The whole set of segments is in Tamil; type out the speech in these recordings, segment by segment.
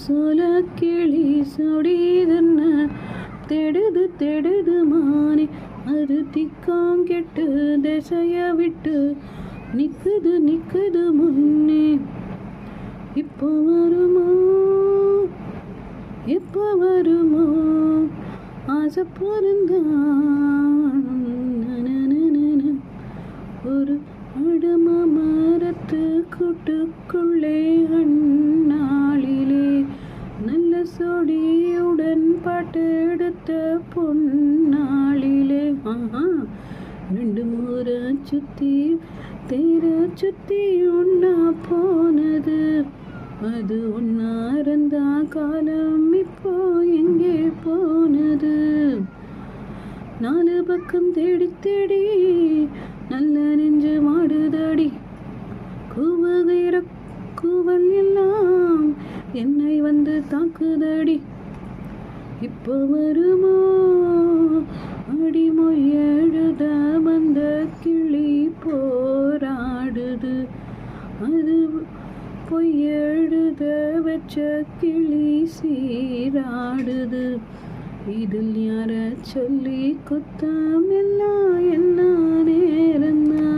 சோல கிளி சொடிதன்ன தெடுது தெடுது மானே அது திக்காங்கெட்டு திசைய விட்டு நிக்குது நிக்குது முன்னே. இப்போ வருமோ எப்போ வருமோ ஆசை பொருந்தான் ஒரு அடம மரத்து கூட்டுக்குள்ளே அந்நாளிலே நல்ல சொடியுடன் பாட்டு எடுத்த பொன்னாளிலே. ரெண்டு முறை சுத்தி தேர சுத்தி ஒன்னா போனது அது ஒன்னா இருந்தா காலம் இப்போ எங்கே போனது. நாலு பக்கம் தேடி தேடி நல்ல நெஞ்சு மாடுதடி கூவுகிற கூவல் எல்லாம் என்னை வந்து தாக்குதடி. இப்போ வருமோ அடிமொய் எழுத வந்த கிளி போராடுது அது பொய் எழுத வச்ச கிளி சீராடுது. இதில் யார சொல்லி குத்தம் எல்லாம் என்ன நேரம்னா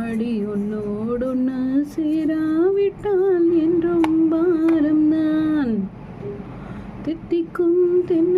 அடி ஒன்னோடொன்னு சீராவிட்டால் என்றும் பாரம்தான். தித்திக்கும் தென்னை